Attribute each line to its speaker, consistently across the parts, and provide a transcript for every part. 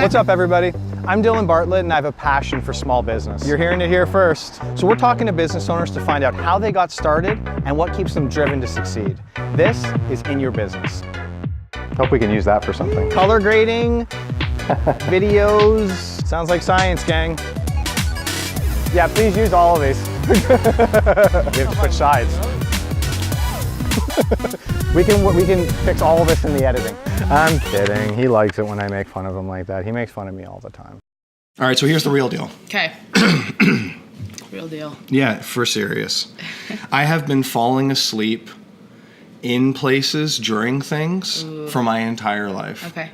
Speaker 1: What's up, everybody? I'm Dylan Bartlett, and I have a passion for small business. You're hearing it here first. So we're talking to business owners to find out how they got started and what keeps them driven to succeed. This is In Your Business.
Speaker 2: Hope we can use that for something.
Speaker 1: Color grading, videos. Sounds like science, gang. Yeah, please use all of these. We have to switch sides. We can fix all of this in the editing. I'm kidding. He likes it when I make fun of him like that. He makes fun of me all the time.
Speaker 3: All right, so here's the real deal.
Speaker 4: Okay. Real deal.
Speaker 3: Yeah, for serious. I have been falling asleep in places during things for my entire life.
Speaker 4: Okay.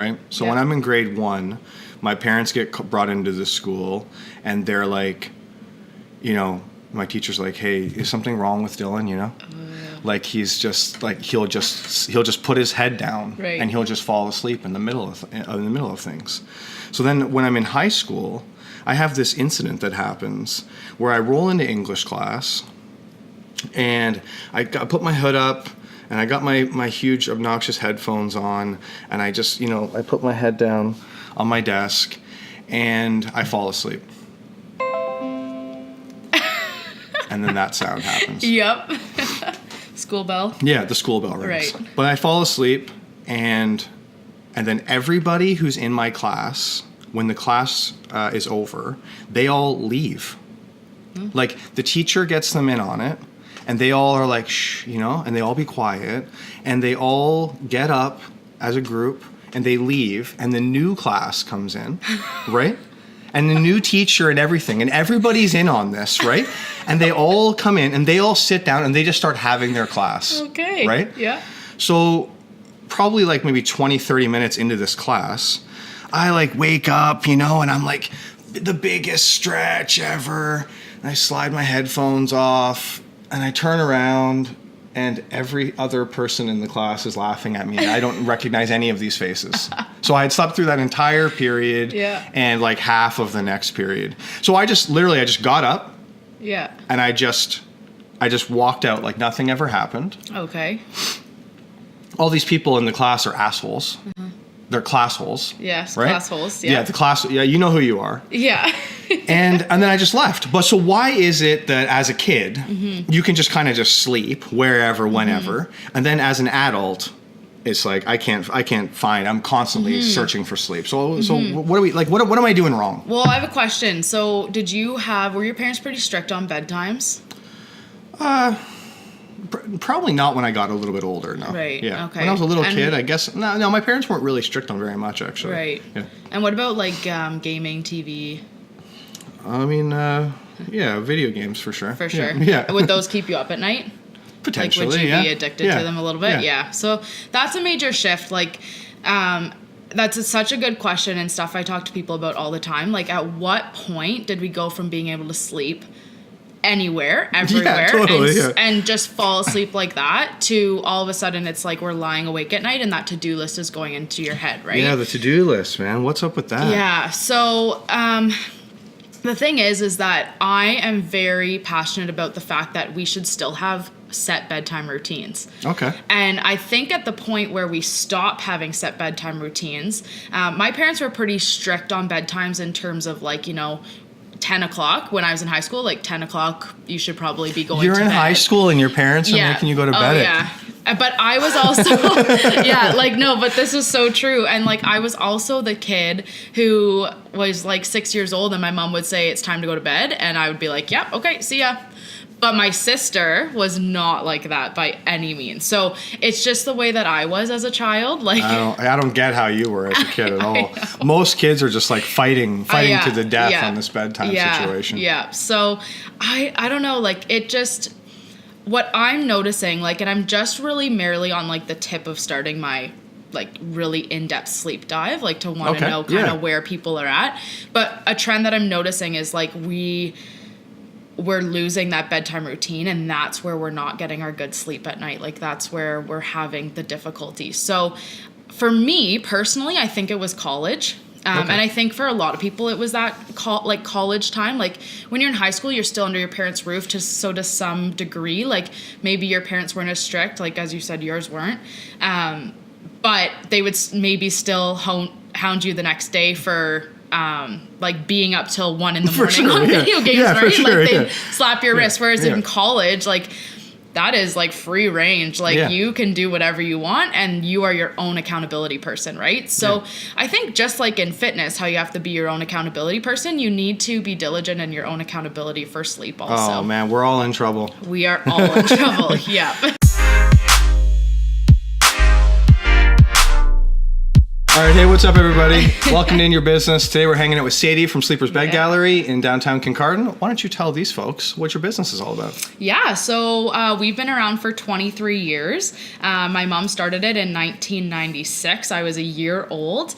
Speaker 3: Right? So when I'm in grade 1, my parents get brought into the school and they're like, you know, my teacher's like, hey, is something wrong with Dylan, you know? Like he's just like he'll just put his head down and he'll just fall asleep in the middle of things. So then when I'm in high school, I have this incident that happens where I roll into English class and I put my hood up and I got my huge obnoxious headphones on and I just, you know, I put my head down on my desk and I fall asleep. And then that sound happens.
Speaker 4: Yep. School bell.
Speaker 3: Yeah, the school bell rings.
Speaker 4: Right.
Speaker 3: But I fall asleep, and then everybody who's in my class, when the class is over, they all leave. Like the teacher gets them in on it, and they all are like, shh, you know, and they all be quiet, and they all get up as a group, and they leave, and the new class comes in, right? And the new teacher and everything, and everybody's in on this, right? And they all come in, and they all sit down, and they just start having their class.
Speaker 4: Okay.
Speaker 3: Right?
Speaker 4: Yeah.
Speaker 3: So probably like maybe 20, 30 minutes into this class, I like wake up, you know, and I'm like, the biggest stretch ever. And I slide my headphones off, and I turn around, and every other person in the class is laughing at me. I don't recognize any of these faces. So I had slept through that entire period and like half of the next period. So I just got up.
Speaker 4: Yeah.
Speaker 3: And I just walked out like nothing ever happened.
Speaker 4: Okay.
Speaker 3: All these people in the class are assholes. Mm-hmm. They're class holes.
Speaker 4: Yes,
Speaker 3: right?
Speaker 4: class holes. Yeah.
Speaker 3: Yeah, the class. Yeah, you know who you are.
Speaker 4: Yeah.
Speaker 3: and then I just left. But so why is it that as a kid you can just kind of just sleep wherever, whenever, and then as an adult, it's like I can't find. I'm constantly searching for sleep. So what are we like? What am I doing wrong?
Speaker 4: Well, I have a question. So were your parents pretty strict on bedtimes?
Speaker 3: Probably not when I got a little bit older, no.
Speaker 4: Right,
Speaker 3: Yeah.
Speaker 4: okay.
Speaker 3: When I was a little kid, I guess, no, my parents weren't really strict on very much, actually.
Speaker 4: Right.
Speaker 3: Yeah.
Speaker 4: And what about, like, gaming, TV?
Speaker 3: I mean, yeah, video games for sure.
Speaker 4: For sure.
Speaker 3: Yeah.
Speaker 4: Would those keep you up at night?
Speaker 3: Potentially,
Speaker 4: like, would you
Speaker 3: yeah.
Speaker 4: be addicted to them a little bit? Yeah. So that's a major shift. Like, that's such a good question and stuff I talk to people about all the time. Like, at what point did we go from being able to sleep anywhere, everywhere, and just fall asleep like that to all of a sudden it's like we're lying awake at night and that to-do list is going into your head, right?
Speaker 3: Yeah, the to-do list, man. What's up with that?
Speaker 4: Yeah. So the thing is that I am very passionate about the fact that we should still have set bedtime routines.
Speaker 3: Okay.
Speaker 4: And I think at the point where we stop having set bedtime routines, my parents were pretty strict on bedtimes in terms of like, you know, 10 o'clock when I was in high school, like 10 o'clock, you should probably be going to bed.
Speaker 3: You're in high school and your parents are making you go to bed.
Speaker 4: Oh, yeah. But I was also, but this is so true. And like, I was also the kid who was like 6 years old and my mom would say, it's time to go to bed. And I would be like, yeah, okay, see ya. But my sister was not like that by any means. So it's just the way that I was as a child. Like
Speaker 3: I don't get how you were as a kid at all. Most kids are just like fighting to the death on this bedtime situation.
Speaker 4: Yeah. So I don't know, like it just, what I'm noticing, like, and I'm just really merely on like the tip of starting my like really in-depth sleep dive, like to want to know kind of where people are at. But a trend that I'm noticing is like we're losing that bedtime routine, and that's where we're not getting our good sleep at night. Like that's where we're having the difficulty. So for me personally, I think it was college. And I think for a lot of people, it was that college time. Like when you're in high school, you're still under your parents' roof to some degree. Like maybe your parents weren't as strict, like as you said, yours weren't. But but they would maybe still hound you the next day for like being up till 1 a.m. on video games, right? Like they'd slap your wrist. Whereas in college, like that is like free range. Like you can do whatever you want and you are your own accountability person, right? So I think just like in fitness, how you have to be your own accountability person, you need to be diligent in your own accountability for sleep also.
Speaker 3: Oh man, we're all in trouble.
Speaker 4: We are all in trouble. Yeah.
Speaker 3: All right, hey, what's up, everybody? Welcome to In Your Business. Today we're hanging out with Sadie from Sleeper's Bed Gallery in downtown Kincardine. Why don't you tell these folks what your business is all about?
Speaker 4: Yeah, so we've been around for 23 years. My mom started it in 1996. I was a year old.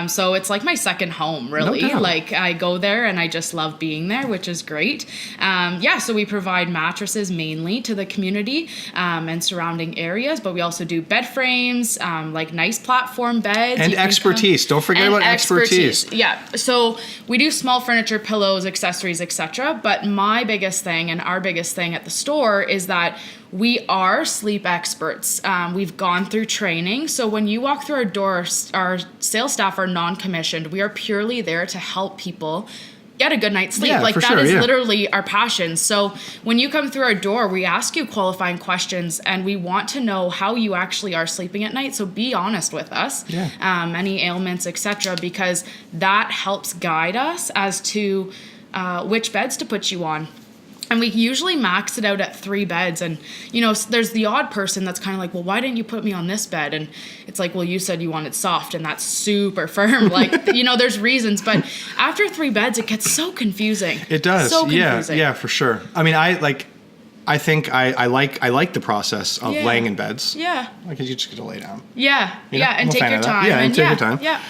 Speaker 4: So it's like my second home, really.
Speaker 3: No doubt.
Speaker 4: Like I go there and I just love being there, which is great. So we provide mattresses mainly to the community and surrounding areas, but we also do bed frames, like nice platform beds.
Speaker 3: And expertise. Don't forget about expertise.
Speaker 4: Yeah. So we do small furniture, pillows, accessories, etc. But my biggest thing and our biggest thing at the store is that we are sleep experts. We've gone through training. So when you walk through our door, our sales staff are non-commissioned. We are purely there to help people get a good night's sleep.
Speaker 3: Yeah,
Speaker 4: like
Speaker 3: for
Speaker 4: that
Speaker 3: sure,
Speaker 4: is
Speaker 3: yeah.
Speaker 4: literally our passion. So when you come through our door, we ask you qualifying questions and we want to know how you actually are sleeping at night. So be honest with us, any ailments, etc., because that helps guide us as to which beds to put you on. And we usually max it out at 3 beds. And, you know, there's the odd person that's kind of like, well, why didn't you put me on this bed? And it's like, well, you said you wanted soft and that's super firm. Like, you know, there's reasons. But after 3 beds, it gets so confusing.
Speaker 3: It does.
Speaker 4: So confusing.
Speaker 3: Yeah, for sure. I mean, I like the process of laying in beds.
Speaker 4: Yeah.
Speaker 3: Because you just get to lay down.
Speaker 4: Yeah.
Speaker 3: You know,
Speaker 4: And
Speaker 3: I'm a
Speaker 4: take
Speaker 3: fan
Speaker 4: your
Speaker 3: of that.
Speaker 4: time.
Speaker 3: Yeah, and take your time.
Speaker 4: Yeah.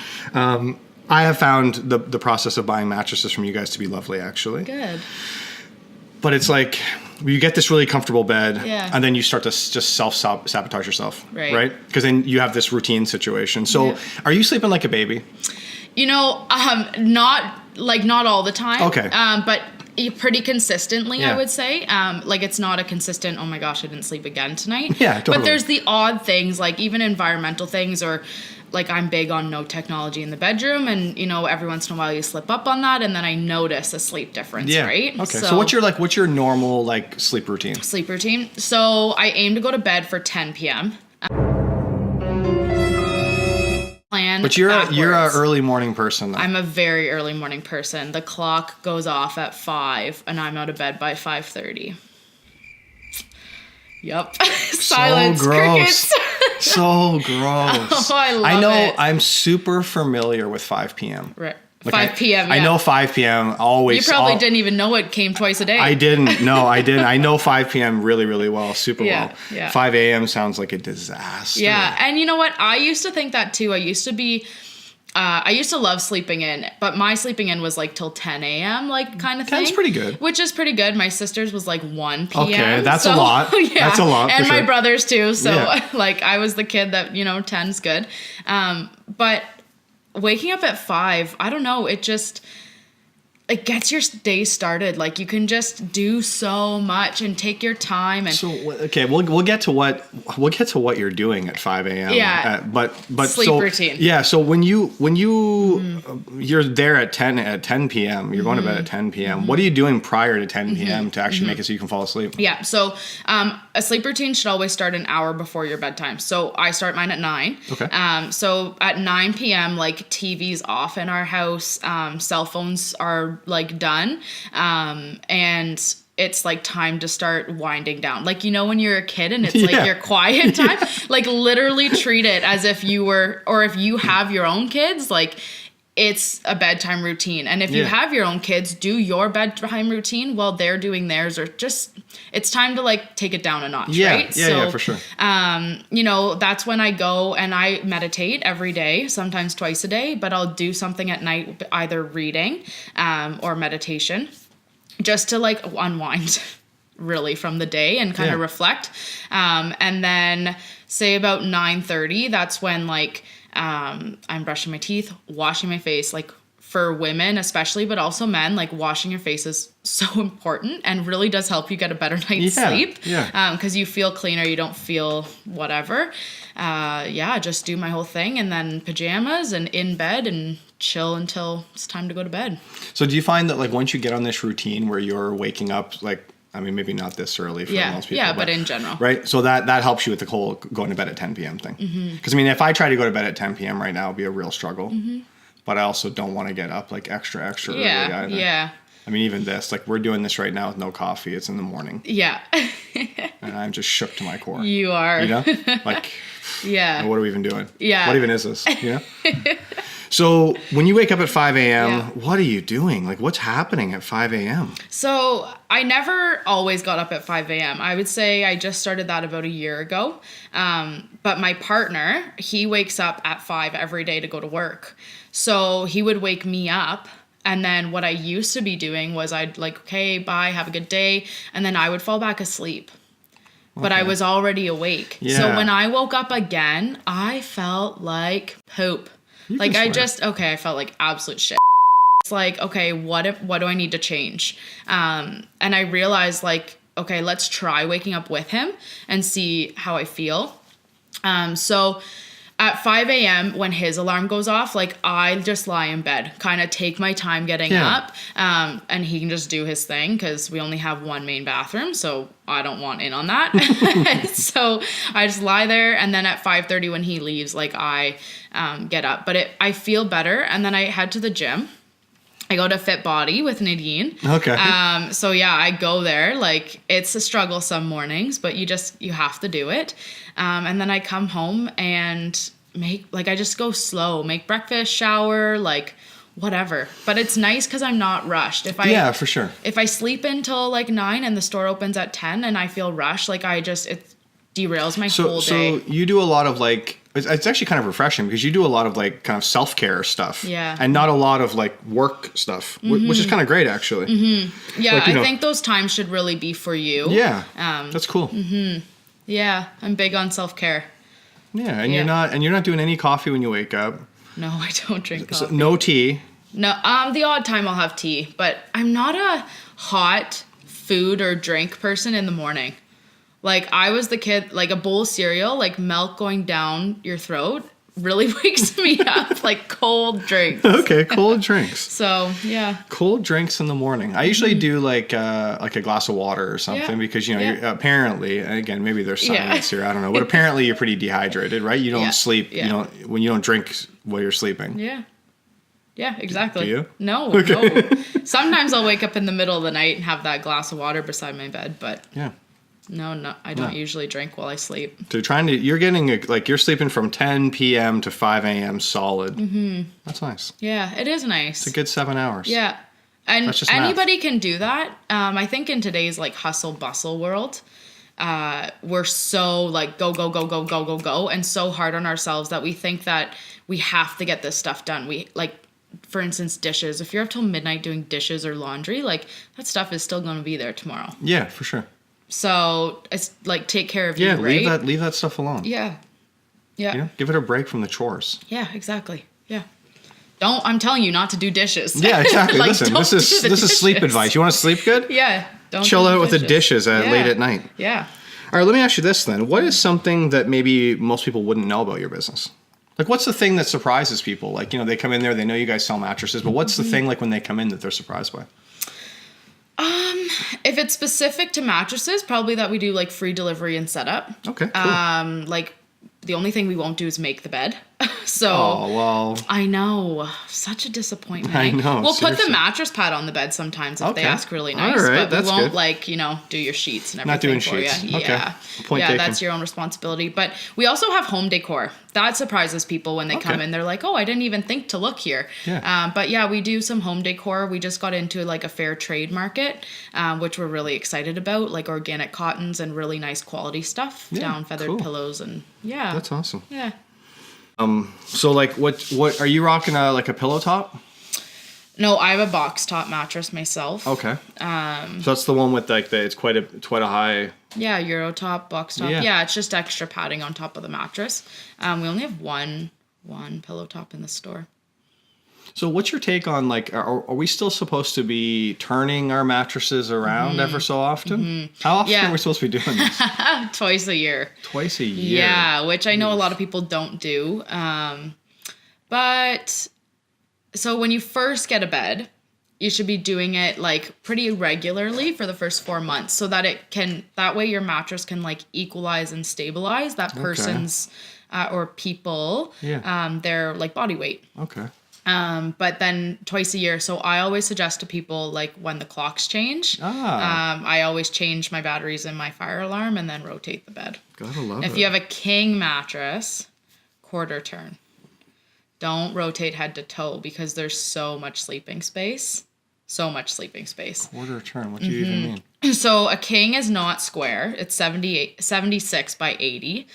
Speaker 3: I have found the process of buying mattresses from you guys to be lovely, actually.
Speaker 4: Good.
Speaker 3: But it's like you get this really comfortable bed, and then you start to just self-sabotage yourself, right? Because then you have this routine situation. So are you sleeping like a baby?
Speaker 4: You know, not all the time.
Speaker 3: Okay.
Speaker 4: But pretty consistently, I would say. Like it's not a consistent, oh my gosh, I didn't sleep again tonight.
Speaker 3: Yeah, totally.
Speaker 4: But there's the odd things, like even environmental things, or like I'm big on no technology in the bedroom, and you know, every once in a while you slip up on that, and then I notice a sleep difference, right?
Speaker 3: Okay. So what's your normal like sleep routine?
Speaker 4: Sleep routine. So I aim to go to bed for 10 p.m.
Speaker 3: But you're a early morning person, though.
Speaker 4: I'm a very early morning person. The clock goes off at 5, and I'm out of bed by 5:30. Yep. Silence.
Speaker 3: So gross.
Speaker 4: Crickets.
Speaker 3: So gross.
Speaker 4: Oh, I love it.
Speaker 3: I'm super familiar with 5 p.m.
Speaker 4: Right.
Speaker 3: Like
Speaker 4: 5 p.m. Yeah.
Speaker 3: I know 5 p.m. always.
Speaker 4: You probably didn't even know it came twice a day.
Speaker 3: I didn't. No, I didn't. I know 5 p.m. really, really well, super well.
Speaker 4: Yeah.
Speaker 3: 5 a.m. sounds like a disaster.
Speaker 4: Yeah, and you know what? I used to think that too. I used to love sleeping in, but my sleeping in was like till 10 a.m. like kind of thing.
Speaker 3: That's pretty good.
Speaker 4: Which is pretty good. My sister's was like 1 p.m.
Speaker 3: Okay, that's a lot.
Speaker 4: Yeah.
Speaker 3: That's a lot.
Speaker 4: And
Speaker 3: for
Speaker 4: my
Speaker 3: sure.
Speaker 4: brothers too. So like I was the kid that, 10's good. But waking up at 5, I don't know, it gets your day started. Like you can just do so much and take your time. And
Speaker 3: so okay, we'll get to what you're doing at 5 a.m.
Speaker 4: Yeah,
Speaker 3: but
Speaker 4: sleep routine.
Speaker 3: Yeah, so when you're there at 10 p.m. You're going to bed at 10 p.m. What are you doing prior to 10 p.m. to actually make it so you can fall asleep?
Speaker 4: Yeah, so a sleep routine should always start an hour before your bedtime. So I start mine at 9.
Speaker 3: Okay.
Speaker 4: So at 9 p.m. like TV's off in our house, cell phones are like done, and it's like time to start winding down. Like, when you're a kid and it's like your quiet time, like literally treat it as if you were, or if you have your own kids, like it's a bedtime routine. And if you have your own kids, do your bedtime routine while they're doing theirs, or just, it's time to like take it down a notch, right?
Speaker 3: Yeah, for sure.
Speaker 4: That's when I go and I meditate every day, sometimes twice a day, but I'll do something at night, either reading or meditation, just to like unwind really from the day and kind of reflect. And then say about 9:30, that's when like, I'm brushing my teeth, washing my face, like for women especially, but also men, like washing your face is so important and really does help you get a better night's sleep.
Speaker 3: Yeah.
Speaker 4: Because you feel cleaner, you don't feel whatever. Just do my whole thing and then pajamas and in bed and chill until it's time to go to bed.
Speaker 3: So do you find that like once you get on this routine where you're waking up, like, I mean, maybe not this early for most people.
Speaker 4: Yeah, but in general.
Speaker 3: Right? So that helps you with the whole going to bed at 10 p.m. thing. Because, I mean, if I try to go to bed at 10 p.m. right now, it would be a real struggle. But I also don't want to get up like extra early either.
Speaker 4: Yeah.
Speaker 3: I mean, even this, like we're doing this right now with no coffee. It's in the morning.
Speaker 4: Yeah.
Speaker 3: And I'm just shook to my core.
Speaker 4: You are.
Speaker 3: You know? Like,
Speaker 4: yeah.
Speaker 3: what are we even doing?
Speaker 4: Yeah.
Speaker 3: What even is this? You know? So when you wake up at 5 a.m.,
Speaker 4: Yeah.
Speaker 3: what are you doing? Like, what's happening at 5 a.m.?
Speaker 4: So I never always got up at 5 a.m. I would say I just started that about a year ago. But my partner, he wakes up at 5 every day to go to work. So he would wake me up. And then what I used to be doing was I'd like, okay, bye, have a good day. And then I would fall back asleep. But I was already awake.
Speaker 3: Yeah.
Speaker 4: So when I woke up again, I felt like poop. Like I felt like absolute shit. It's like, okay, what do I need to change? And I realized like, okay, let's try waking up with him and see how I feel. So at 5 a.m. when his alarm goes off, like I just lie in bed, kind of take my time getting up, and he can just do his thing because we only have one main bathroom, so I don't want in on that. So I just lie there, and then at 5:30 when he leaves, like I get up. But I feel better, and then I head to the gym. I go to Fit Body with Nadine.
Speaker 3: Okay.
Speaker 4: So yeah, I go there. Like it's a struggle some mornings, but you have to do it. And then I come home and I just go slow, make breakfast, shower, like whatever. But it's nice because I'm not rushed.
Speaker 3: Yeah, for sure.
Speaker 4: If I sleep until like 9 and the store opens at 10 and I feel rushed, like it derails my whole day.
Speaker 3: So you do a lot of like, it's actually kind of refreshing because you do a lot of like kind of self-care stuff.
Speaker 4: Yeah.
Speaker 3: And not a lot of like work stuff, which is kind of great actually.
Speaker 4: Yeah,
Speaker 3: like,
Speaker 4: I think those times should really be for you.
Speaker 3: Yeah. That's cool.
Speaker 4: Yeah, I'm big on self-care.
Speaker 3: Yeah, and you're not doing any coffee when you wake up.
Speaker 4: No, I don't drink coffee.
Speaker 3: So no tea.
Speaker 4: No, the odd time I'll have tea, but I'm not a hot food or drink person in the morning. Like I was the kid, like a bowl of cereal, like milk going down your throat really wakes me up, like cold drinks.
Speaker 3: Okay, cold drinks.
Speaker 4: So, yeah.
Speaker 3: Cold drinks in the morning. I usually do like a glass of water or something because, you know, you're, apparently, again, maybe there's science here, I don't know, but apparently you're pretty dehydrated, right? You don't sleep, when you don't drink while you're sleeping.
Speaker 4: Yeah. Yeah, exactly.
Speaker 3: Do you?
Speaker 4: No, no. Sometimes I'll wake up in the middle of the night and have that glass of water beside my bed, but no, I don't usually drink while I sleep.
Speaker 3: So you're getting you're sleeping from 10 p.m. to 5 a.m. solid. Mm-hmm. That's nice.
Speaker 4: Yeah, it is nice.
Speaker 3: It's a good 7 hours.
Speaker 4: Yeah. And anybody can do that. I think in today's like hustle bustle world, we're so like go, and so hard on ourselves that we think that we have to get this stuff done. We like, for instance, dishes. If you're up till midnight doing dishes or laundry, like that stuff is still going to be there tomorrow. Yeah,
Speaker 3: for sure.
Speaker 4: So it's like take care of you, right?
Speaker 3: Yeah, leave that stuff alone.
Speaker 4: Yeah. Yeah.
Speaker 3: You know, give it a break from the chores.
Speaker 4: Yeah, exactly. Yeah. I'm telling you not to do dishes.
Speaker 3: Yeah, exactly.
Speaker 4: Like,
Speaker 3: listen, this is sleep advice. You want to sleep good?
Speaker 4: Yeah.
Speaker 3: Don't chill out with the dishes late at night.
Speaker 4: Yeah.
Speaker 3: All right, let me ask you this then. What is something that maybe most people wouldn't know about your business? Like, what's the thing that surprises people? Like, you know, they come in there, they know you guys sell mattresses, but what's the thing like when they come in that they're surprised by?
Speaker 4: If it's specific to mattresses, probably that we do like free delivery and setup.
Speaker 3: Okay, cool.
Speaker 4: Like the only thing we won't do is make the bed. So I know, such a disappointment.
Speaker 3: I know.
Speaker 4: We'll
Speaker 3: seriously.
Speaker 4: put the mattress pad on the bed sometimes if they ask really nice.
Speaker 3: All right,
Speaker 4: but we won't
Speaker 3: good.
Speaker 4: do your sheets and everything.
Speaker 3: Not doing
Speaker 4: for
Speaker 3: sheets.
Speaker 4: You.
Speaker 3: Okay.
Speaker 4: Yeah,
Speaker 3: Point taken.
Speaker 4: That's your own responsibility. But we also have home decor. That surprises people when they come in. They're like, "Oh, I didn't even think to look here."
Speaker 3: Yeah.
Speaker 4: But we do some home decor. We just got into like a fair trade market, which we're really excited about, like organic cottons and really nice quality stuff, down feathered pillows and
Speaker 3: That's awesome.
Speaker 4: Yeah.
Speaker 3: So like what are you rocking like a pillow top?
Speaker 4: No, I have a box top mattress myself.
Speaker 3: Okay. So that's the one with like it's quite a high.
Speaker 4: Yeah, Euro top, box top. Yeah, it's just extra padding on top of the mattress. We only have one pillow top in the store.
Speaker 3: So what's your take on, like, are we still supposed to be turning our mattresses around ever so often? How often are we supposed to be doing this?
Speaker 4: Twice a year.
Speaker 3: Twice a year.
Speaker 4: Yeah, which I know a lot of people don't do. But so when you first get a bed, you should be doing it like pretty regularly for the first 4 months so that that way your mattress can like equalize and stabilize that person's or people, their like body weight.
Speaker 3: Okay.
Speaker 4: But then twice a year. So I always suggest to people like when the clocks change, I always change my batteries in my fire alarm and then rotate the bed.
Speaker 3: Gotta love it.
Speaker 4: If you have a king mattress, quarter turn. Don't rotate head to toe because there's so much sleeping space.
Speaker 3: Quarter turn. What do you even mean?
Speaker 4: So a king is not square. It's 76 by 80.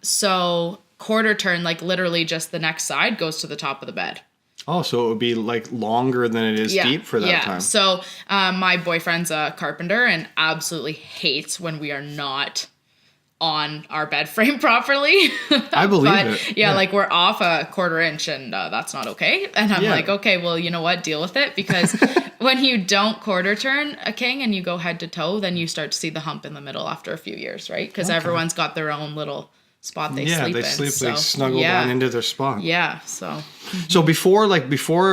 Speaker 4: So quarter turn, like literally just the next side goes to the top of the bed.
Speaker 3: Oh, so it would be like longer than it is deep for that time.
Speaker 4: So my boyfriend's a carpenter and absolutely hates when we are not on our bed frame properly.
Speaker 3: I believe it.
Speaker 4: Yeah, like we're off a quarter inch and that's not okay. And I'm like, okay, well, you know what? Deal with it. Because when you don't quarter turn a king and you go head to toe, then you start to see the hump in the middle after a few years, right? Because everyone's got their own little spot they sleep in.
Speaker 3: Yeah, they snuggle down into their spot.
Speaker 4: Yeah, so.
Speaker 3: So before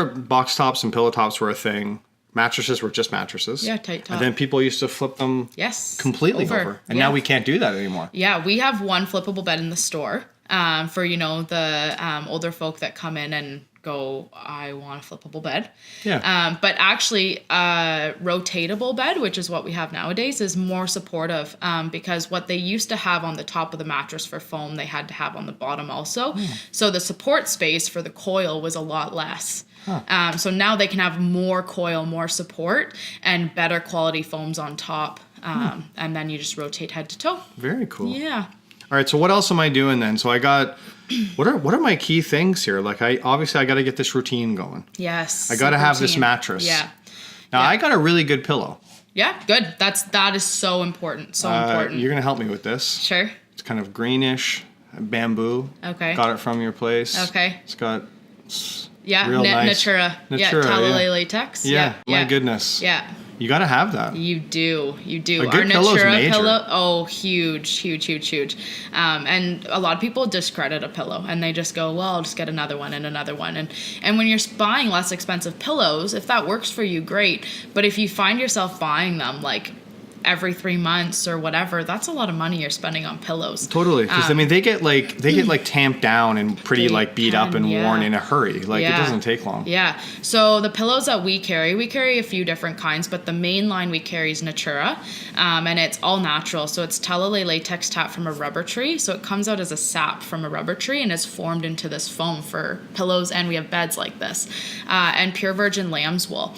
Speaker 3: box tops and pillow tops were a thing, mattresses were just mattresses.
Speaker 4: Yeah, tight top.
Speaker 3: And then people used to flip them completely over. And now we can't do that anymore.
Speaker 4: Yeah, we have one flippable bed in the store for, the older folk that come in and go, I want a flippable bed.
Speaker 3: Yeah.
Speaker 4: But actually, a rotatable bed, which is what we have nowadays, is more supportive because what they used to have on the top of the mattress for foam, they had to have on the bottom also. So the support space for the coil was a lot less. So now they can have more coil, more support, and better quality foams on top. And then you just rotate head to toe.
Speaker 3: Very cool.
Speaker 4: Yeah.
Speaker 3: All right, so what else am I doing then? So I got, what are my key things here? Like I got to get this routine going.
Speaker 4: Yes.
Speaker 3: I got to have this mattress.
Speaker 4: Yeah.
Speaker 3: Now I got a really good pillow.
Speaker 4: Yeah, good. That is so important. So important.
Speaker 3: You're gonna help me with this.
Speaker 4: Sure.
Speaker 3: It's kind of greenish, bamboo.
Speaker 4: Okay.
Speaker 3: Got it from your place.
Speaker 4: Okay.
Speaker 3: It's got
Speaker 4: yeah,
Speaker 3: real nice.
Speaker 4: Natura. Yeah, Talalay latex.
Speaker 3: Yeah. My goodness.
Speaker 4: Yeah.
Speaker 3: You got to have that.
Speaker 4: You do.
Speaker 3: A good
Speaker 4: Our Natura
Speaker 3: major.
Speaker 4: pillow, oh, huge. And a lot of people discredit a pillow and they just go, well, I'll just get another one and another one. And when you're buying less expensive pillows, if that works for you, great. But if you find yourself buying them like every 3 months or whatever, that's a lot of money you're spending on pillows.
Speaker 3: Totally, because they get tamped down and pretty beat up and worn in a hurry. It doesn't take long.
Speaker 4: Yeah. So the pillows that we carry a few different kinds, but the main line we carry is Natura, and it's all natural. So it's Talalay latex tap from a rubber tree. So it comes out as a sap from a rubber tree and is formed into this foam for pillows, and we have beds like this, and pure virgin lamb's wool.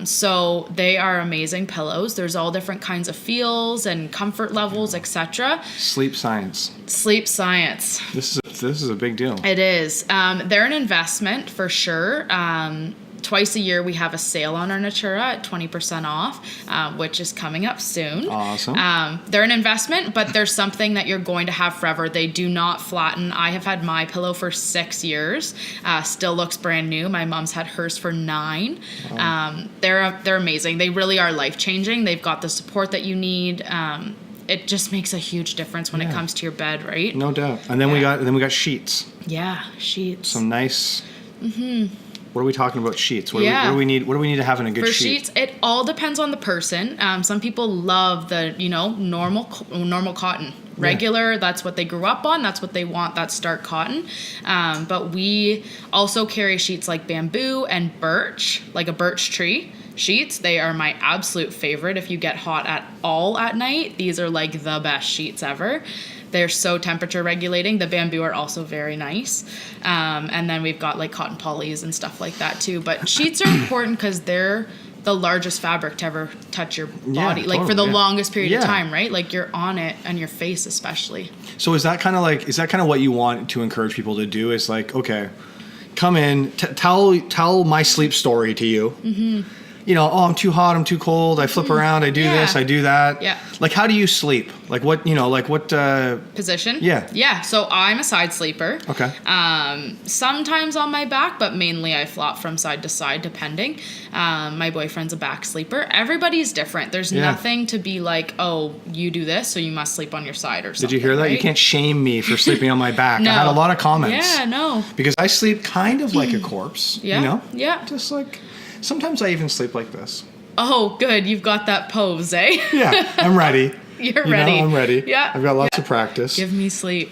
Speaker 4: So they are amazing pillows. There's all different kinds of feels and comfort levels, etc.
Speaker 3: Sleep science.
Speaker 4: This
Speaker 3: is a big deal.
Speaker 4: It is. They're an investment for sure. Twice a year we have a sale on our Natura at 20% off, which is coming up soon.
Speaker 3: Awesome.
Speaker 4: They're an investment, but they're something that you're going to have forever. They do not flatten. I have had my pillow for 6 years. Still looks brand new. My mom's had hers for 9. Wow. They're amazing. They really are life-changing. They've got the support that you need. It just makes a huge difference when it comes to your bed, right?
Speaker 3: No doubt. And then we got sheets.
Speaker 4: Yeah, sheets.
Speaker 3: Some nice. What are we talking about? Sheets. What do we need? What do we need to have in a good sheet? For
Speaker 4: sheets, it all depends on the person. Some people love the normal cotton. Regular, that's what they grew up on. That's what they want. That's stark cotton. But we also carry sheets like bamboo and birch, like a birch tree. Sheets, they are my absolute favorite. If you get hot at all at night, these are like the best sheets ever. They're so temperature regulating. The bamboo are also very nice. And then we've got like cotton polys and stuff like that too. But sheets are important because they're the largest fabric to ever touch your body, for the longest period of time, right? Like you're on it and your face especially.
Speaker 3: So is that kind of what you want to encourage people to do? Is like, okay, come in, tell my sleep story to you. Mm-hmm. oh, I'm too hot, I'm too cold, I flip around, I do this, I do that.
Speaker 4: Yeah.
Speaker 3: Like, how do you sleep? Like what,
Speaker 4: Position?
Speaker 3: Yeah.
Speaker 4: Yeah. So I'm a side sleeper.
Speaker 3: Okay.
Speaker 4: Sometimes on my back, but mainly I flop from side to side depending. My boyfriend's a back sleeper. Everybody's different. There's nothing to be like, oh, you do this, so you must sleep on your side or something.
Speaker 3: Did you hear that?
Speaker 4: Right?
Speaker 3: You can't shame me for sleeping on my back.
Speaker 4: No.
Speaker 3: I had a lot of comments.
Speaker 4: Yeah, no.
Speaker 3: Because I sleep kind of like a corpse.
Speaker 4: Yeah. Yeah.
Speaker 3: Just like, sometimes I even sleep like this.
Speaker 4: Oh, good. You've got that pose, eh?
Speaker 3: Yeah, I'm ready.
Speaker 4: You're ready.
Speaker 3: I'm ready.
Speaker 4: Yeah.
Speaker 3: I've got lots of practice.
Speaker 4: Give me sleep.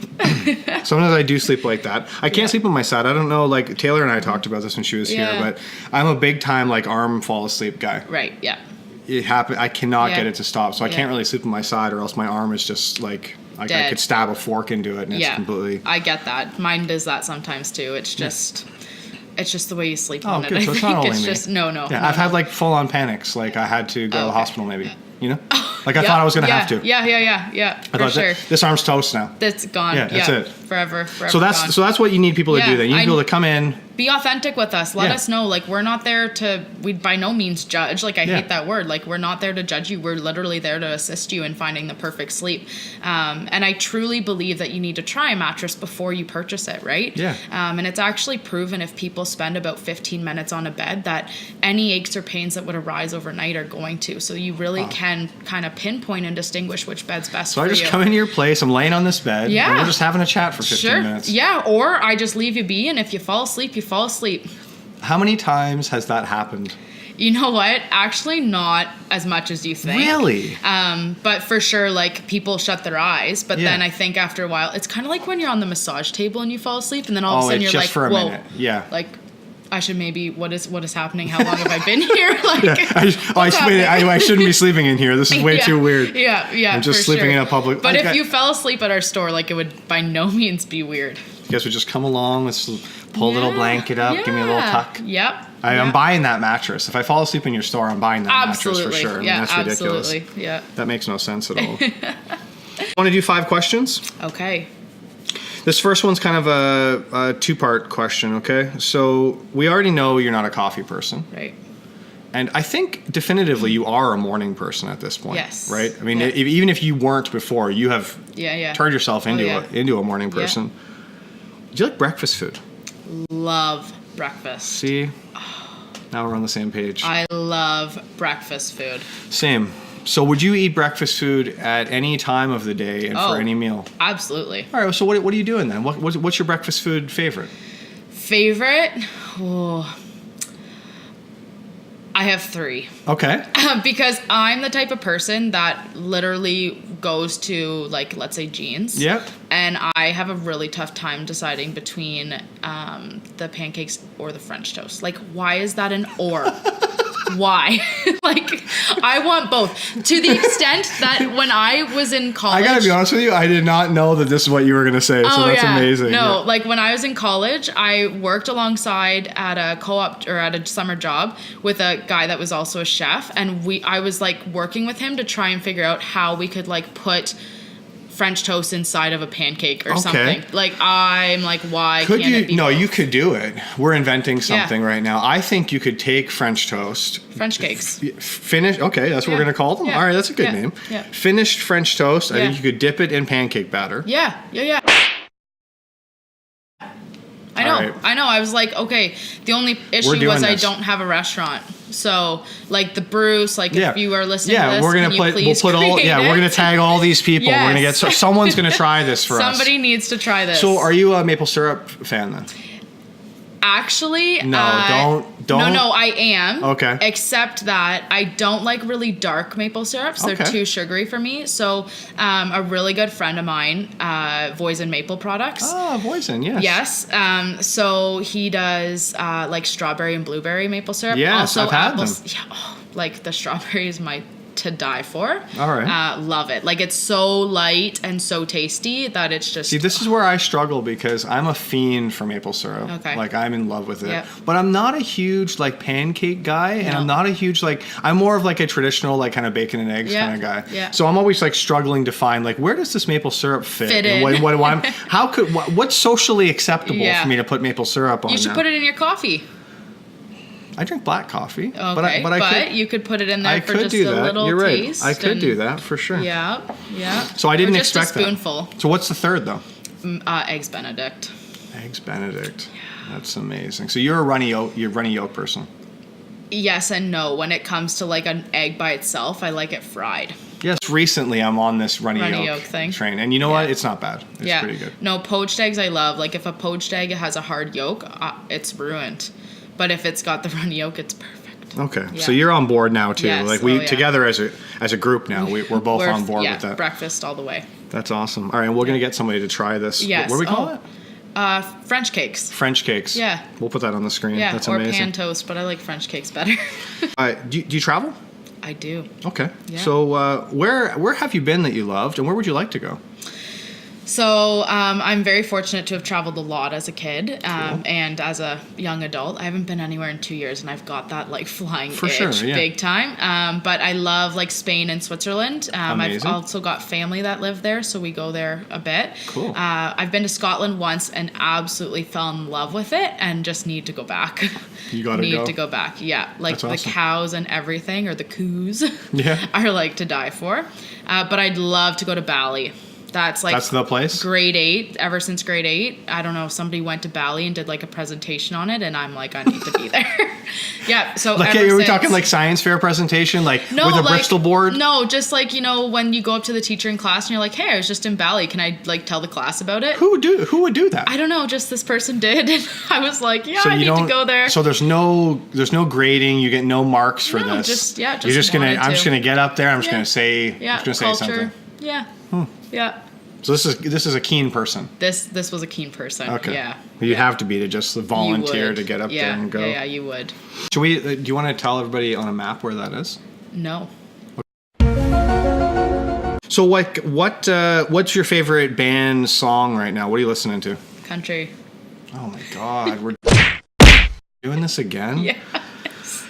Speaker 3: Sometimes I do sleep like that. I can't sleep on my side. I don't know, like Taylor and I talked about this when she was here, but I'm a big time like arm fall asleep guy.
Speaker 4: Right, yeah.
Speaker 3: It happen. I cannot get it to stop, so I can't really sleep on my side, or else my arm is just like I could stab a fork into it, and it's completely.
Speaker 4: I get that. Mine does that sometimes too. It's just. It's just the way you sleep on
Speaker 3: good.
Speaker 4: it.
Speaker 3: So
Speaker 4: I
Speaker 3: it's not
Speaker 4: think
Speaker 3: only
Speaker 4: it's
Speaker 3: me.
Speaker 4: just no.
Speaker 3: Yeah, I've had like full on panics. Like I had to go to the hospital, maybe. Like I
Speaker 4: Yep.
Speaker 3: thought I was gonna have to.
Speaker 4: Yeah.
Speaker 3: I
Speaker 4: For
Speaker 3: thought
Speaker 4: sure.
Speaker 3: this arm's toast now.
Speaker 4: That's gone.
Speaker 3: Yeah, that's it.
Speaker 4: Forever
Speaker 3: So
Speaker 4: gone.
Speaker 3: that's what you need people to do. Then you need people to come in.
Speaker 4: Be authentic with us. Let us know. Like, we're not there to, we by no means judge. Like, I hate that word. Like, we're not there to judge you. We're literally there to assist you in finding the perfect sleep. And I truly believe that you need to try a mattress before you purchase it, right?
Speaker 3: Yeah.
Speaker 4: And it's actually proven if people spend about 15 minutes on a bed that any aches or pains that would arise overnight are going to. So you really can kind of pinpoint and distinguish which bed's best for you.
Speaker 3: So I just come into your place. I'm laying on this bed.
Speaker 4: Yeah.
Speaker 3: And we're just having a chat for 15 minutes.
Speaker 4: Yeah. Or I just leave you be. And if you fall asleep, you fall asleep.
Speaker 3: How many times has that happened?
Speaker 4: You know what? Actually, not as much as you think.
Speaker 3: Really?
Speaker 4: But for sure, like, people shut their eyes. But then I think after a while, it's kind of like when you're on the massage table and you fall asleep, and then all of a sudden you're
Speaker 3: just
Speaker 4: like,
Speaker 3: for a
Speaker 4: whoa.
Speaker 3: minute. Yeah.
Speaker 4: Like, I should maybe, what is happening? How long have I been here? Like,
Speaker 3: I shouldn't be sleeping in here. This is way too weird.
Speaker 4: Yeah.
Speaker 3: I'm just
Speaker 4: for
Speaker 3: sleeping
Speaker 4: sure.
Speaker 3: in a public.
Speaker 4: But if you fell asleep at our store, like, it would by no means be weird.
Speaker 3: You guys would just come along, let's pull a little blanket up, give me a little tuck.
Speaker 4: Yep.
Speaker 3: I'm buying that mattress. If I fall asleep in your store, I'm buying that mattress for sure.
Speaker 4: Yeah,
Speaker 3: that's ridiculous.
Speaker 4: absolutely. Yeah.
Speaker 3: That makes no sense at all. Want to do 5 questions?
Speaker 4: Okay.
Speaker 3: This first one's kind of a 2-part question, okay? So we already know you're not a coffee person.
Speaker 4: Right.
Speaker 3: And I think definitively you are a morning person at this point.
Speaker 4: Yes.
Speaker 3: Right? I mean, even if you weren't before, you have turned yourself into a morning person. Do you like breakfast food?
Speaker 4: Love breakfast.
Speaker 3: See? Now we're on the same page.
Speaker 4: I love breakfast food.
Speaker 3: Same. So would you eat breakfast food at any time of the day and for any meal?
Speaker 4: Absolutely.
Speaker 3: All right, so what are you doing then? What's your breakfast food favorite?
Speaker 4: Favorite? Oh, I have 3.
Speaker 3: Okay.
Speaker 4: Because I'm the type of person that literally goes to, like, let's say jeans.
Speaker 3: Yep.
Speaker 4: And I have a really tough time deciding between the pancakes or the French toast. Like, why is that an or? Why? Like, I want both. To the extent that when I was in college...
Speaker 3: I gotta be honest with you, I did not know that this is what you were gonna say, so that's amazing.
Speaker 4: No, like when I was in college, I worked alongside at a co-op or at a summer job with a guy that was also a chef, and I was like working with him to try and figure out how we could like put French toast inside of a pancake or something. Like, I'm like, why can't it be both?
Speaker 3: You could do it. We're inventing something right now. I think you could take French toast.
Speaker 4: Frenchcakes.
Speaker 3: Finish. Okay, that's what we're going to call them.
Speaker 4: Yeah.
Speaker 3: All right, that's a good name.
Speaker 4: Yeah.
Speaker 3: Finished French toast. I think you could dip it in pancake batter.
Speaker 4: Yeah. I know. I was like, okay, the only issue was I don't have a restaurant. So, like the Bruce, like if you are listening to this,
Speaker 3: we're gonna we're gonna tag all these people.
Speaker 4: Yes.
Speaker 3: We're gonna get someone's gonna try this for us.
Speaker 4: Somebody needs to try this.
Speaker 3: So, are you a maple syrup fan then?
Speaker 4: Actually,
Speaker 3: don't.
Speaker 4: No, I am.
Speaker 3: Okay.
Speaker 4: Except that I don't like really dark maple syrups. They're too sugary for me. So, a really good friend of mine, Voisin Maple Products.
Speaker 3: Oh, Voisin, yes.
Speaker 4: Yes. So he does like strawberry and blueberry maple syrup.
Speaker 3: Yes,
Speaker 4: also,
Speaker 3: I've had them.
Speaker 4: Yeah, like the strawberry is my to die for.
Speaker 3: All right.
Speaker 4: Love it. Like, it's so light and so tasty that it's just...
Speaker 3: See, this is where I struggle because I'm a fiend for maple syrup.
Speaker 4: Okay.
Speaker 3: Like, I'm in love with it.
Speaker 4: Yep.
Speaker 3: But I'm not a huge, like, pancake guy, and I'm not a huge, like... I'm more of, like, a traditional, like, kind of bacon and eggs kind of guy.
Speaker 4: Yeah.
Speaker 3: So I'm always, like, struggling to find, like, where does this maple syrup fit?
Speaker 4: in.
Speaker 3: What's socially acceptable for me to put maple syrup on
Speaker 4: You should
Speaker 3: now?
Speaker 4: put it in your coffee.
Speaker 3: I drink black coffee.
Speaker 4: Okay,
Speaker 3: but
Speaker 4: you could put it in there
Speaker 3: I
Speaker 4: for
Speaker 3: could
Speaker 4: just
Speaker 3: do
Speaker 4: a
Speaker 3: that.
Speaker 4: little
Speaker 3: You're right.
Speaker 4: taste.
Speaker 3: I could do that for sure.
Speaker 4: Yeah, yeah.
Speaker 3: So I didn't
Speaker 4: or just
Speaker 3: expect
Speaker 4: a spoonful.
Speaker 3: that. So what's the third though?
Speaker 4: Eggs Benedict.
Speaker 3: Eggs Benedict. Yeah. That's amazing. So you're a runny yolk person.
Speaker 4: Yes and no. When it comes to like an egg by itself, I like it fried.
Speaker 3: Yes, recently I'm on this runny yolk
Speaker 4: thing.
Speaker 3: train, and you know what? It's not bad. It's pretty good.
Speaker 4: No, poached eggs I love. Like if a poached egg has a hard yolk, it's ruined. But if it's got the runny yolk, it's perfect.
Speaker 3: Okay,
Speaker 4: Yeah.
Speaker 3: so you're on board now too.
Speaker 4: Yes.
Speaker 3: Like we
Speaker 4: yeah.
Speaker 3: together as a group now. We're both on board with that.
Speaker 4: Breakfast all the way.
Speaker 3: That's awesome. All right, and we're gonna get somebody to try this.
Speaker 4: Yes.
Speaker 3: What do we call it?
Speaker 4: Frenchcakes.
Speaker 3: Frenchcakes.
Speaker 4: Yeah.
Speaker 3: We'll put that on the screen.
Speaker 4: Yeah,
Speaker 3: That's
Speaker 4: or
Speaker 3: amazing.
Speaker 4: pan toast, but I like Frenchcakes better.
Speaker 3: Do you travel?
Speaker 4: I do.
Speaker 3: Okay.
Speaker 4: Yeah.
Speaker 3: So where have you been that you loved, and where would you like to go?
Speaker 4: So I'm very fortunate to have traveled a lot as a kid and as a young adult. I haven't been anywhere in 2 years, and I've got that like flying
Speaker 3: For
Speaker 4: itch
Speaker 3: sure, yeah.
Speaker 4: big time. But I love like Spain and Switzerland.
Speaker 3: Amazing.
Speaker 4: I've also got family that live there, so we go there a bit.
Speaker 3: Cool.
Speaker 4: I've been to Scotland once and absolutely fell in love with it, and just need to go back.
Speaker 3: You gotta
Speaker 4: need
Speaker 3: go.
Speaker 4: to go back. Yeah, like
Speaker 3: That's awesome.
Speaker 4: the cows and everything, or the coos.
Speaker 3: Yeah.
Speaker 4: are like to die for. But I'd love to go to Bali. That's
Speaker 3: the place?
Speaker 4: Grade 8, ever since grade 8. I don't know, somebody went to Bali and did like a presentation on it, and I'm like, I need to be there. Yeah, so
Speaker 3: Like, are we talking like science fair presentation, like with a Bristol board?
Speaker 4: No, just like, when you go up to the teacher in class and you're like, hey, I was just in Bali. Can I like tell the class about it?
Speaker 3: Who would do that?
Speaker 4: I don't know, just this person did. And I was like, yeah, I need to go there.
Speaker 3: So there's no grading. You get no marks for
Speaker 4: No,
Speaker 3: this.
Speaker 4: I'm
Speaker 3: just gonna get up there. I'm just
Speaker 4: Yeah.
Speaker 3: gonna say.
Speaker 4: Yeah,
Speaker 3: I'm just
Speaker 4: culture.
Speaker 3: gonna say something.
Speaker 4: Yeah. Yeah.
Speaker 3: So this is a keen person.
Speaker 4: This was a keen person.
Speaker 3: Okay.
Speaker 4: Yeah.
Speaker 3: You have to be to just volunteer
Speaker 4: would.
Speaker 3: to get up there and go.
Speaker 4: Yeah, you would.
Speaker 3: Should we? Do you want to tell everybody on a map where that is?
Speaker 4: No.
Speaker 3: So what's your favorite band song right now? What are you listening to?
Speaker 4: Country.
Speaker 3: Oh my God, we're doing this again.
Speaker 4: Yes.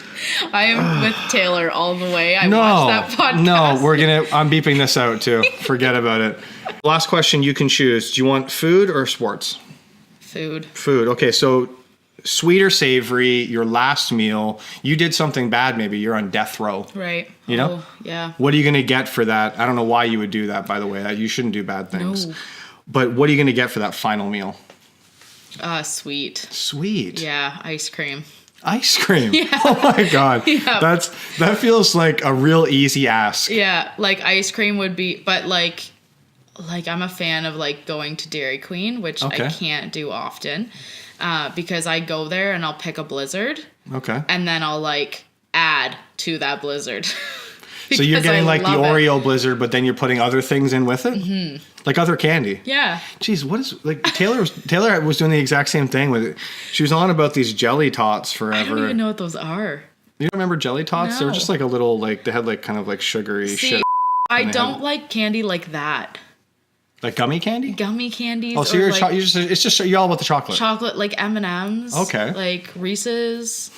Speaker 4: I am with Taylor all the way. I watched that podcast.
Speaker 3: No, I'm beeping this out too. Forget about it. Last question, you can choose. Do you want food or sports?
Speaker 4: Food.
Speaker 3: Food. Okay, so sweet or savory, your last meal, you did something bad maybe, you're on death row.
Speaker 4: Right.
Speaker 3: You know?
Speaker 4: Oh, yeah.
Speaker 3: What are you going to get for that? I don't know why you would do that, by the way. You shouldn't do bad things.
Speaker 4: No.
Speaker 3: But what are you going to get for that final meal?
Speaker 4: Sweet.
Speaker 3: Sweet.
Speaker 4: Yeah, ice cream.
Speaker 3: Ice cream.
Speaker 4: Yeah.
Speaker 3: Oh my God.
Speaker 4: Yeah.
Speaker 3: That feels like a real easy ask.
Speaker 4: Yeah, like ice cream would be, but like I'm a fan of like going to Dairy Queen, which
Speaker 3: Okay.
Speaker 4: I can't do often, because I go there and I'll pick a Blizzard.
Speaker 3: Okay.
Speaker 4: And then I'll like add to that Blizzard.
Speaker 3: So you're
Speaker 4: Because
Speaker 3: getting
Speaker 4: I
Speaker 3: like the
Speaker 4: love it.
Speaker 3: Oreo Blizzard, but then you're putting other things in with it? Mm-hmm. Like other candy?
Speaker 4: Yeah.
Speaker 3: Jeez, what is, like, Taylor was doing the exact same thing with it. She was on about these jelly tots forever.
Speaker 4: I don't even know what those are.
Speaker 3: You don't remember jelly tots? They were
Speaker 4: No.
Speaker 3: just like a little, like, they had like kind of like sugary
Speaker 4: See,
Speaker 3: shit.
Speaker 4: I don't like candy like that.
Speaker 3: Like gummy candy?
Speaker 4: Gummy candies.
Speaker 3: Oh, so
Speaker 4: or
Speaker 3: you're,
Speaker 4: like
Speaker 3: you're all about the chocolate.
Speaker 4: chocolate, like M&Ms.
Speaker 3: Okay.
Speaker 4: Like Reese's.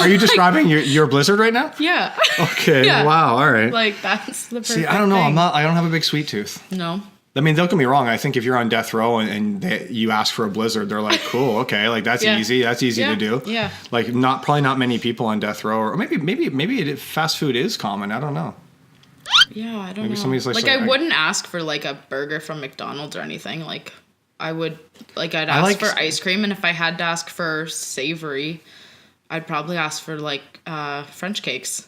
Speaker 3: Are you describing your Blizzard right now?
Speaker 4: Yeah.
Speaker 3: Okay.
Speaker 4: Yeah.
Speaker 3: Wow. All right.
Speaker 4: Like that's the perfect
Speaker 3: See, I don't know.
Speaker 4: thing.
Speaker 3: I don't have a big sweet tooth.
Speaker 4: No.
Speaker 3: I mean, don't get me wrong. I think if you're on death row and you ask for a Blizzard, they're like, cool, okay, like that's
Speaker 4: Yeah.
Speaker 3: easy. That's easy
Speaker 4: Yeah,
Speaker 3: to do.
Speaker 4: yeah.
Speaker 3: Like probably not many people on death row, or maybe fast food is common. I don't know.
Speaker 4: Yeah, I don't
Speaker 3: Maybe
Speaker 4: know.
Speaker 3: somebody's like,
Speaker 4: I wouldn't ask for like a burger from McDonald's or anything. Like I would I'd ask
Speaker 3: like-
Speaker 4: for ice cream, and if I had to ask for savory, I'd probably ask for like French cakes.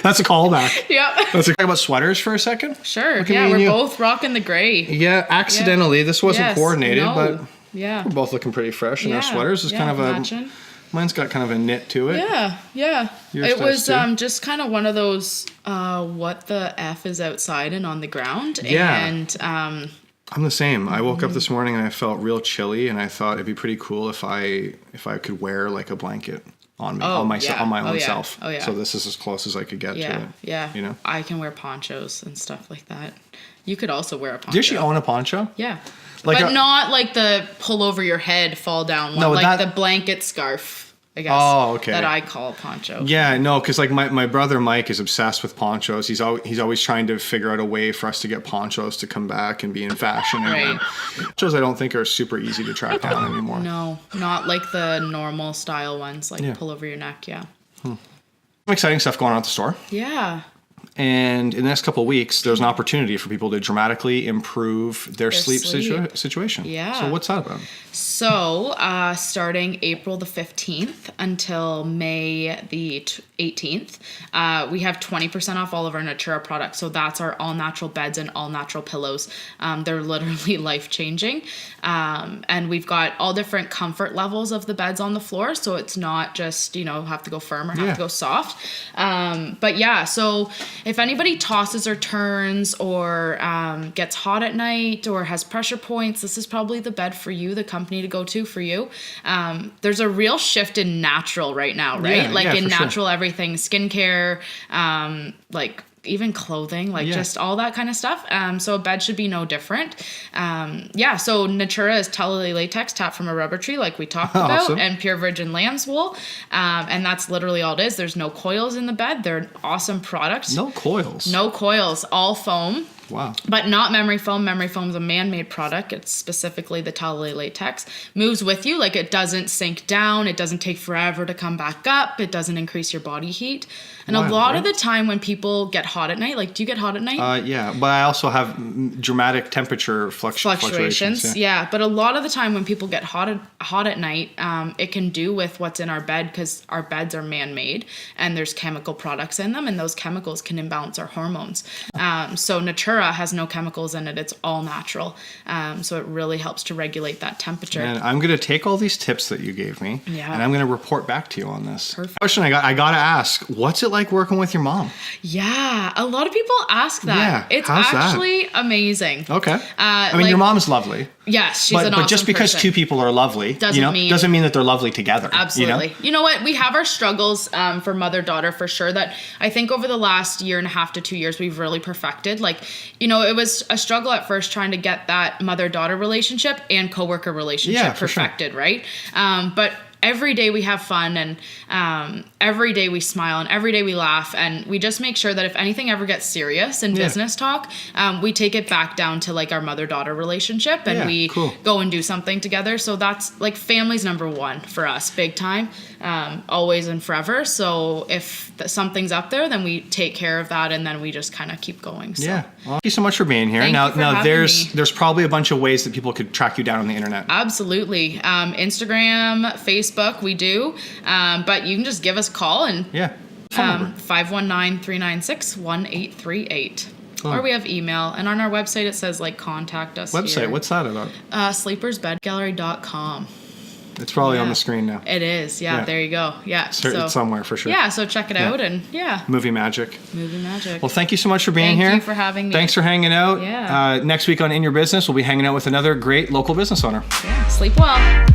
Speaker 3: That's a callback.
Speaker 4: Yeah.
Speaker 3: Let's talk about sweaters for a second.
Speaker 4: Sure.
Speaker 3: Look at me
Speaker 4: Yeah,
Speaker 3: and
Speaker 4: we're
Speaker 3: you.
Speaker 4: both rocking the gray.
Speaker 3: Yeah, accidentally. This wasn't
Speaker 4: Yes,
Speaker 3: coordinated,
Speaker 4: no.
Speaker 3: but
Speaker 4: Yeah.
Speaker 3: we're both looking pretty fresh in our
Speaker 4: Yeah,
Speaker 3: sweaters. It's
Speaker 4: yeah,
Speaker 3: kind of
Speaker 4: matching.
Speaker 3: mine's got kind of a knit to it.
Speaker 4: Yeah, yeah.
Speaker 3: Yours
Speaker 4: It
Speaker 3: does
Speaker 4: was
Speaker 3: too.
Speaker 4: just kind of one of those what the F is outside and on the ground.
Speaker 3: Yeah.
Speaker 4: And
Speaker 3: I'm the same. I woke up this morning and I felt real chilly, and I thought it'd be pretty cool if I could wear like a blanket on me, on my own self.
Speaker 4: Oh, yeah.
Speaker 3: So this is as close as I could get to
Speaker 4: yeah,
Speaker 3: it.
Speaker 4: yeah.
Speaker 3: You know?
Speaker 4: I can wear ponchos and stuff like that. You could also wear a poncho.
Speaker 3: Do you actually own a poncho?
Speaker 4: Yeah.
Speaker 3: Like
Speaker 4: but
Speaker 3: a-
Speaker 4: not like the pull over your head, fall down one.
Speaker 3: No,
Speaker 4: like
Speaker 3: that-
Speaker 4: the blanket scarf. I guess.
Speaker 3: Oh, okay.
Speaker 4: That I call poncho.
Speaker 3: Yeah, no, because like my brother Mike is obsessed with ponchos. He's always trying to figure out a way for us to get ponchos to come back and be in fashion.
Speaker 4: Right.
Speaker 3: Ponchos I don't think are super easy to track down anymore.
Speaker 4: No, not like the normal style ones, like pull over your neck. Yeah.
Speaker 3: Some exciting stuff going on at the store.
Speaker 4: Yeah.
Speaker 3: And in the next couple of weeks, there's an opportunity for people to dramatically improve their sleep. Situation.
Speaker 4: Yeah.
Speaker 3: So what's that about?
Speaker 4: So, starting April the 15th until May the 18th, we have 20% off all of our Natura products. So that's our all natural beds and all natural pillows. They're literally life-changing. And we've got all different comfort levels of the beds on the floor. So it's not just, have to go firm or have to go soft. But yeah, so if anybody tosses or turns or gets hot at night or has pressure points, this is probably the bed for you, the company to go to for you. There's a real shift in natural right now, right? In natural everything, skincare, like even clothing, just all that kind of stuff. So a bed should be no different. So Natura is telluride latex tapped from a rubber tree like we talked about,
Speaker 3: Awesome.
Speaker 4: and pure virgin lamb's wool. And that's literally all it is. There's no coils in the bed. They're an awesome product.
Speaker 3: No coils.
Speaker 4: No coils, all foam.
Speaker 3: Wow. But
Speaker 4: not memory foam. Memory foam is a man-made product. It's specifically the telluride latex. Moves with you. It doesn't sink down. It doesn't take forever to come back up. It doesn't increase your body heat. And a lot of the time when people get hot at night, do you get hot at night?
Speaker 3: Yeah, but I also have dramatic temperature fluctuations.
Speaker 4: Yeah, but a lot of the time when people get hot at night, it can do with what's in our bed because our beds are man-made and there's chemical products in them, and those chemicals can imbalance our hormones. So Natura has no chemicals in it. It's all natural. So it really helps to regulate that temperature.
Speaker 3: And I'm going to take all these tips that you gave me, and I'm going to report back to you on this.
Speaker 4: Perfect.
Speaker 3: Question I got to ask, what's it like working with your mom?
Speaker 4: Yeah, a lot of people ask that.
Speaker 3: Yeah,
Speaker 4: it's
Speaker 3: how's
Speaker 4: actually amazing.
Speaker 3: Okay. I mean, your mom's lovely.
Speaker 4: Yes, she's an awesome
Speaker 3: But just because
Speaker 4: person.
Speaker 3: two people are lovely doesn't mean that they're lovely together.
Speaker 4: Absolutely. You know what? We have our struggles for mother-daughter for sure that I think over the last 1.5 to 2 years we've really perfected. It was a struggle at first trying to get that mother-daughter relationship and coworker relationship perfected, right? But every day we have fun and every day we smile and every day we laugh, and we just make sure that if anything ever gets serious in business talk, we take it back down to our mother-daughter relationship and we go and do something together. So that's family's number one for us, big time, always and forever. So if something's up there, then we take care of that and then we just kind of keep going. So.
Speaker 3: Yeah. Well, thank you so much for being here.
Speaker 4: Thank you for having me.
Speaker 3: There's probably a bunch of ways that people could track you down on the internet.
Speaker 4: Absolutely. Instagram, Facebook, we do. But you can just give us a call and 519-396-1838. Or we have email. And on our website, it says contact us.
Speaker 3: Website,
Speaker 4: here.
Speaker 3: what's that about?
Speaker 4: sleepersbedgallery.com.
Speaker 3: It's probably on the screen now.
Speaker 4: It is. Yeah, there you go. Yeah.
Speaker 3: It's somewhere for sure.
Speaker 4: Yeah, so check it out and
Speaker 3: Movie magic.
Speaker 4: Movie magic.
Speaker 3: Well, thank you so much for being here.
Speaker 4: Thank you for having me.
Speaker 3: Thanks for hanging out.
Speaker 4: Yeah.
Speaker 3: Next week on In Your Business, we'll be hanging out with another great local business owner.
Speaker 4: Yeah, sleep well.